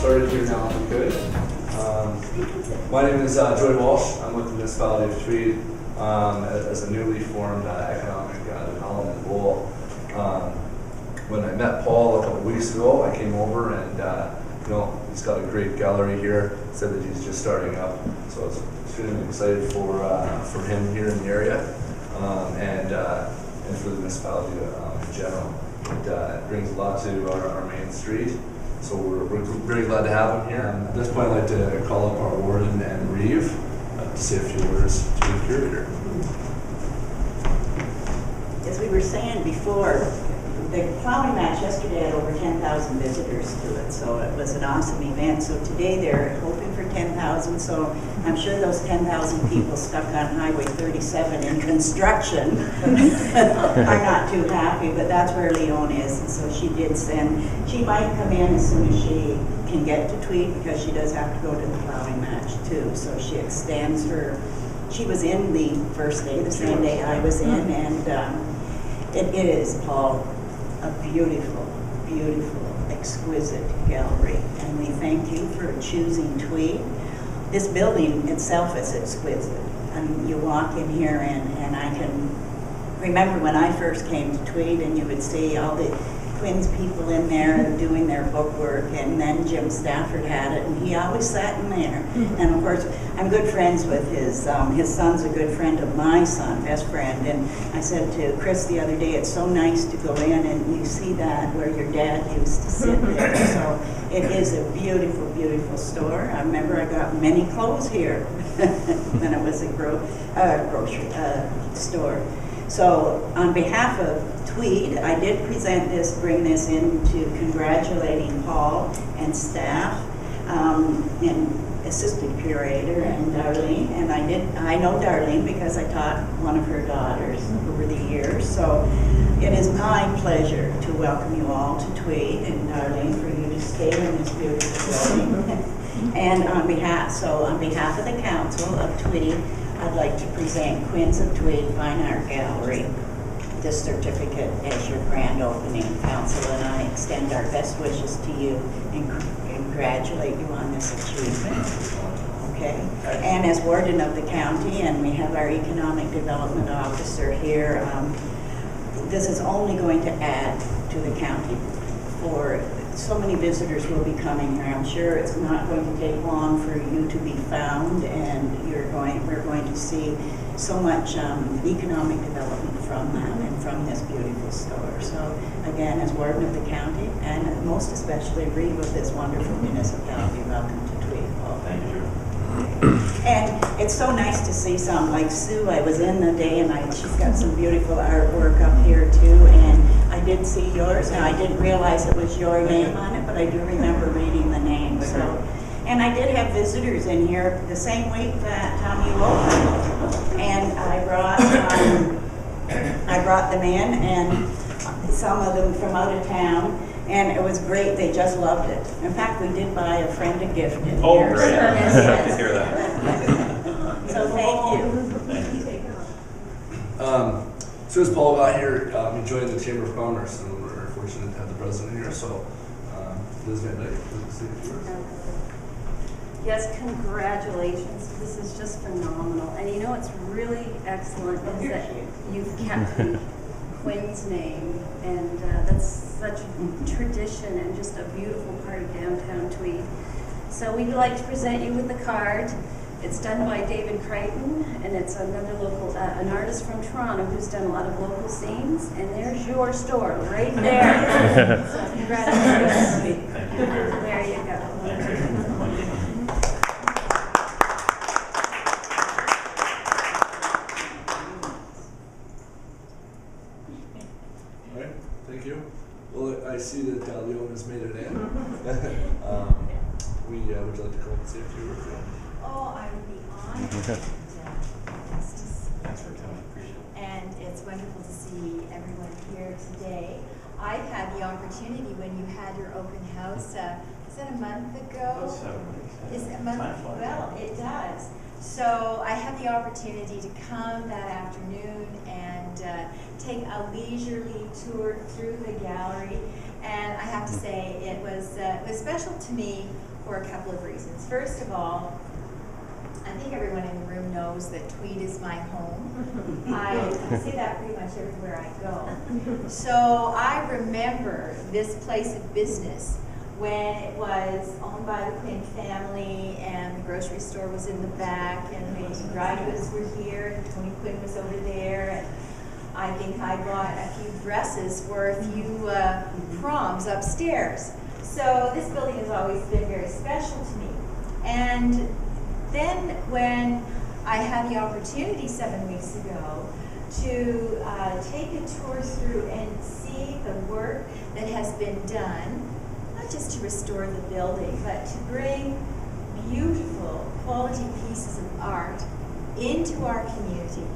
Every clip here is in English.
started here now if we could. My name is Walsh. I'm with the municipality of Tweed as a newly formed economic development role. When I met Paul a couple of weeks ago, I came over and he's got a great gallery here. Said that he's just starting up, so I was extremely excited for him here in the area and for the municipality in general. It brings a lot to our main street. So we're very glad to have him here. At this point, I'd like to call up our Warden and Reeve to say a few words to the curator. As we were saying before, the plowing match yesterday had over 10,000 visitors to it, so it was an awesome event. So today they're hoping for 10,000, so I'm sure those 10,000 people stuck on Highway 37 in construction are not too happy, but that's where Leona is, and so she did send. She might come in as soon as she can get to Tweed, because she does have to go to the plowing match too, so she extends her. She was in the first day, the same day I was in, and it is, Paul, a beautiful, beautiful, exquisite gallery, and we thank you for choosing Tweed. This building itself is exquisite. I mean, you walk in here and I can remember when I first came to Tweed, and you would see all the Quinn's people in there doing their book work, and then Jim Stafford had it, and he always sat in there. And of course, I'm good friends with his son's a good friend of my son, best friend, and I said to Chris the other day, it's so nice to go in and you see that where your dad used to sit there. So it is a beautiful, beautiful store. I remember I got many clothes here when it was a grocery store. So on behalf of Tweed, I did bring this in to congratulating Paul and staff and assistant curator and Darlene. And I know Darlene because I taught one of her daughters over the years. So it is my pleasure to welcome you all to Tweed, and Darlene, for you to stay in this beautiful building. And on behalf of the council of Tweed, I'd like to present Quinn's of Tweed Fine Art Gallery this certificate as your grand opening. Council and I extend our best wishes to you and congratulate you on this achievement. Okay. And as Warden of the county, and we have our Economic Development Officer here, this is only going to add to the county. For so many visitors will be coming here. I'm sure it's not going to take long for you to be found, and we're going to see so much economic development from them and from this beautiful store. So again, as Warden of the county, and most especially Reeve of this wonderful municipality, welcome to Tweed, Paul. Thank you. And it's so nice to see some, like Sue, I was in the day, and she's got some beautiful artwork up here too, and I did see yours. Now, I didn't realize it was your name on it, but I do remember reading the name. So, and I did have visitors in here the same week that you opened, and I brought them in, and some of them from out of town, and it was great. They just loved it. In fact, we did buy a friend a gift in here. Oh, great! Glad to hear that. So thank you. Thank you. As soon as Paul got here, he joined the Chamber of Commerce, and we're fortunate to have the president here. So, Liz VanDyk, please say a few words. Yes, congratulations. This is just phenomenal. And you know what's really excellent is that you've kept Quinn's name, and that's such a tradition and just a beautiful part of downtown Tweed. So we'd like to present you with the card. It's done by David Crichton, and it's another local, an artist from Toronto who's done a lot of local scenes, and there's your store right there. So congratulations. There you go. All right, thank you. Well, I see that Leona's made it in. Would you like to come and say a few words? Oh, I would be honored. Thanks for coming. Appreciate it. And it's wonderful to see everyone here today. I've had the opportunity when you had your open house, is that a month ago? About 7 weeks. Is it a month? Time flies. Well, it does. So I had the opportunity to come that afternoon and take a leisurely tour through the gallery. And I have to say it was special to me for a couple of reasons. First of all, I think everyone in the room knows that Tweed is my home. I say that pretty much everywhere I go. So I remember this place of business when it was owned by the Quinn family, and the grocery store was in the back, and the dry goods were here, and Tony Quinn was over there, and I think I bought a few dresses for a few proms upstairs. So this building has always been very special to me. And then when I had the opportunity 7 weeks ago to take a tour through and see the work that has been done, not just to restore the building, but to bring beautiful quality pieces of art into our community,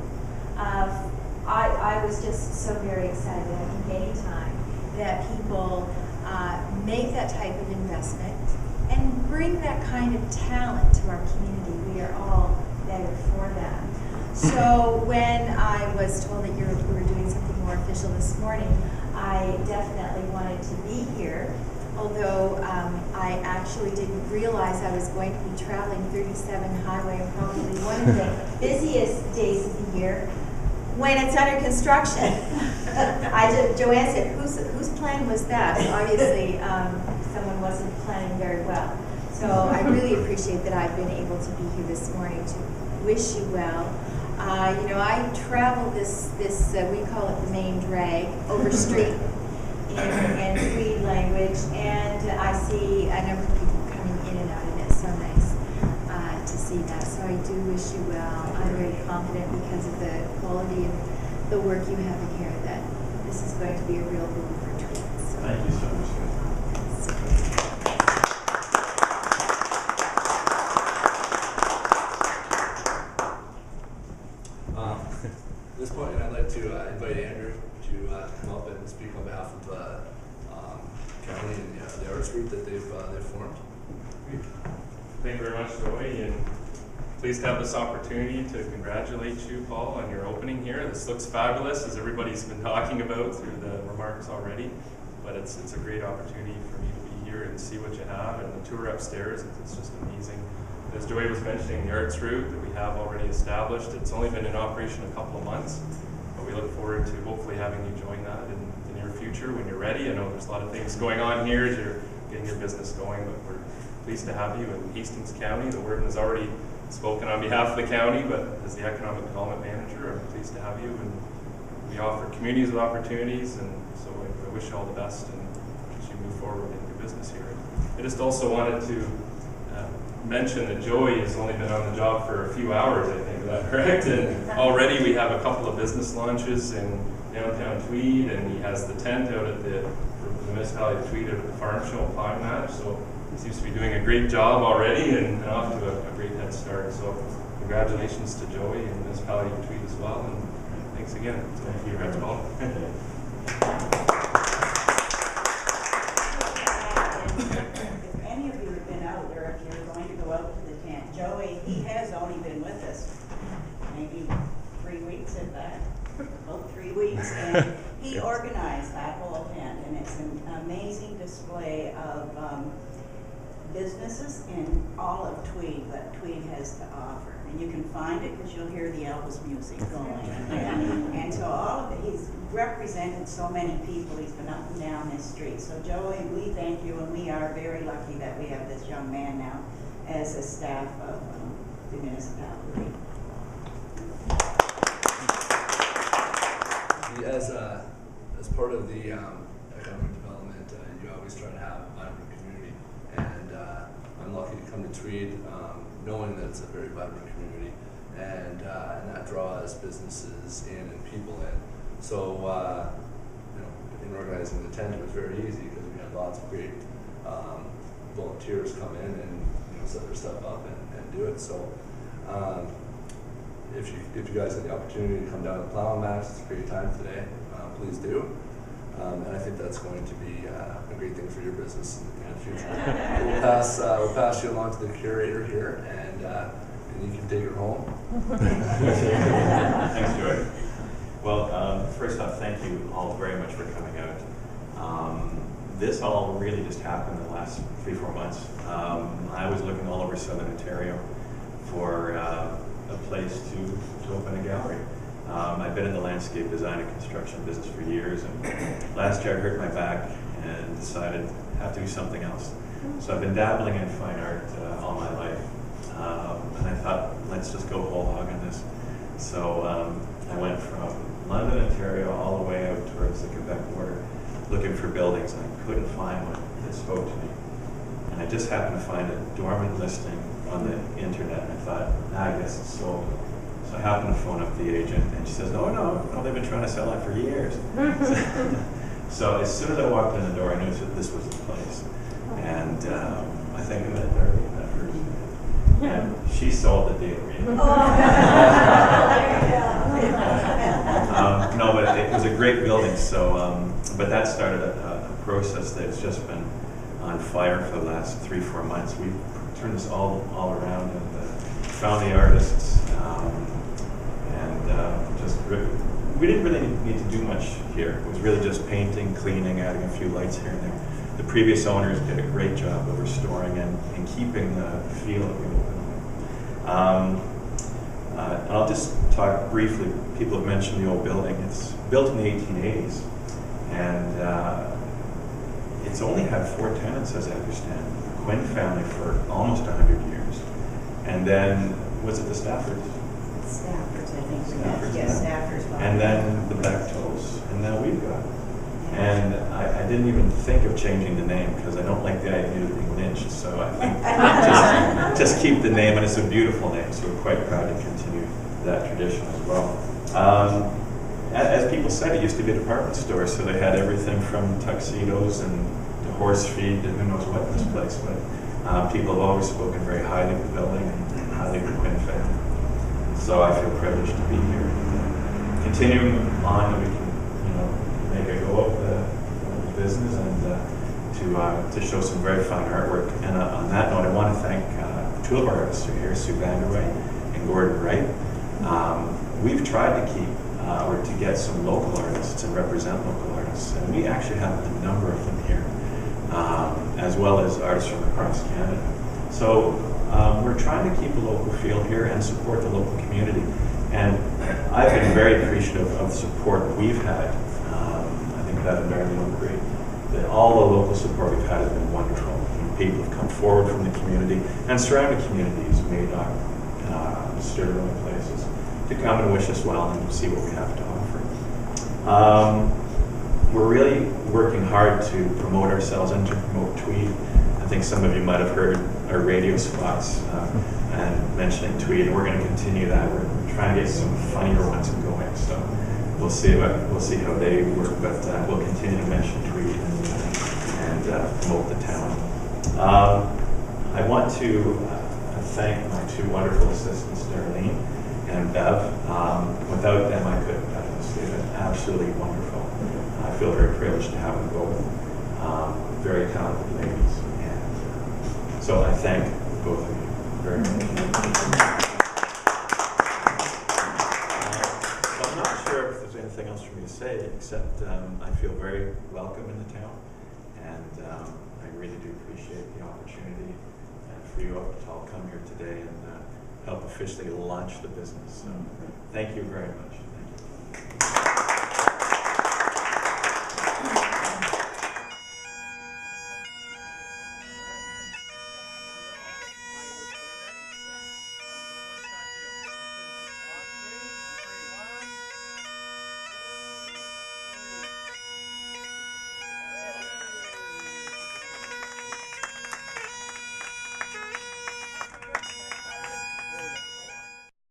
I was just so very excited. I think any time that people make that type of investment and bring that kind of talent to our community, we are all better for that. So when I was told that we were doing something more official this morning, I definitely wanted to be here, although I actually didn't realize I was going to be traveling 37 highway on probably one of the busiest days of the year when it's under construction. Joanne said, whose plan was that? Obviously, someone wasn't planning very well. So I really appreciate that I've been able to be here this morning to wish you well. You know, I travel this we call it the main drag, over street in Tweed language, and I see a number of people coming in and out, and it's so nice to see that. So I do wish you well. I'm very confident because of the quality of the work you have in here that this is going to be a real boom for Tweed. So. Thank you so much. At this point, I'd like to invite Andrew to come up and speak on behalf of the county and the arts group that they've formed. Thank you very much, Joey, and pleased to have this opportunity to congratulate you, Paul, on your opening here. This looks fabulous, as everybody's been talking about through the remarks already, but it's a great opportunity for me to be here and see what you have, and the tour upstairs, it's just amazing. As Joey was mentioning, the arts route that we have already established, it's only been in operation a couple of months, but we look forward to hopefully having you join that in the near future when you're ready. I know there's a lot of things going on here as you're getting your business going, but we're pleased to have you in Hastings County. The Warden has already spoken on behalf of the county, but as the Economic Development Manager, I'm pleased to have you. And we offer communities with opportunities, and so I wish you all the best and as you move forward in your business here. I just also wanted to mention that Joey has only been on the job for a few hours, I think, is that correct? And already we have a couple of business launches in downtown Tweed, and he has the tent out at the municipality of Tweed at the farm show and pine match. So he seems to be doing a great job already and off to a great head start. So congratulations to Joey and the municipality of Tweed as well, and thanks again. So thank you, Red Paul. If any of you have been out, or if you're going to go out to the tent, Joey, he has only been with us maybe 3 weeks at that, about 3 weeks, and he organized that whole tent, and it's an amazing display of businesses in all of Tweed, what Tweed has to offer. And you can find it because you'll hear the Elvis music going. And so all of it, he's represented so many people. He's been up and down this street. So Joey, we thank you, and we are very lucky that we have this young man now as a staff of the municipality. As part of the economic development, you always try to have a vibrant community, and I'm lucky to come to Tweed knowing that it's a very vibrant community, and that draws businesses in and people in. So you know, in organizing the tent, it was very easy because we had lots of great volunteers come in and set their stuff up and do it. So if you guys have the opportunity to come down to the plowing match, it's a great time today. Please do. And I think that's going to be a great thing for your business in the future. We'll pass you along to the curator here, and you can take her home. Thanks, Joy. Well, first off, thank you all very much for coming out. this all really just happened in the last 3-4 months. I was looking all over Southern Ontario for a place to open a gallery. I've been in the landscape design and construction business for years, and last year I hurt my back and decided I have to do something else. So I've been dabbling in fine art all my life, and I thought, let's just go whole hog on this. So I went from London, Ontario, all the way out towards the Quebec border, looking for buildings, and I couldn't find one that spoke to me. And I just happened to find a dormant listing on the internet, and I thought, I guess it's sold. So I happened to phone up the agent, and she says, no, they've been trying to sell it for years. So as soon as I walked in the door, I knew that this was the place. And I think I met Darby that first. And she sold the deal, really. No, but it was a great building. So, but that started a process that's just been on fire for the last 3-4 months. We've turned this all around and found the artists, and just we didn't really need to do much here. It was really just painting, cleaning, adding a few lights here and there. The previous owners did a great job of restoring and keeping the feel of the open. And I'll just talk briefly. People have mentioned the old building. It's built in the 1880s, and it's only had 4 tenants, as I understand. The Quinn family for almost 100 years, and then was it the Staffords? Staffords, I think. Staffords, Yes, yeah. Staffords. And then the Bechtols, and now we've got it. And I didn't even think of changing the name because I don't like the idea of being lynched. So I think just keep the name, and it's a beautiful name. So we're quite proud to continue that tradition as well. As people said, it used to be a department store, so they had everything from tuxedos and to horse feed and who knows what in this place. But people have always spoken very highly of the building and highly of the Quinn family. So I feel privileged to be here. Continuing on, we can make a go of the business and to show some very fine artwork. And on that note, I want to thank 2 of our artists who are here, VanDyk and Warden. We've tried to keep or to get some local artists and represent local artists, and we actually have a number of them here, as well as artists from across Canada. So we're trying to keep a local feel here and support the local community. And I've been very appreciative of the support we've had. That environment will agree that all the local support we've had has been wonderful. People have come forward from the community and surrounding communities, made Sterling places, to come and wish us well and see what we have to offer. We're really working hard to promote ourselves and to promote Tweed. I think some of you might have heard our radio spots and mentioning Tweed, and we're going to continue that. We're trying to get some funnier ones going. So we'll see how they work, but we'll continue to mention Tweed and promote the town. I want to thank my 2 wonderful assistants, Darlene and Bev. Without them, I couldn't have done this. They've been absolutely wonderful. I feel very privileged to have them both. Very talented ladies. And so I thank both of you very much. Anything else for me to say, except I feel very welcome in the town, and I really do appreciate the opportunity for you to all come here today and help officially launch the business. So thank you very much.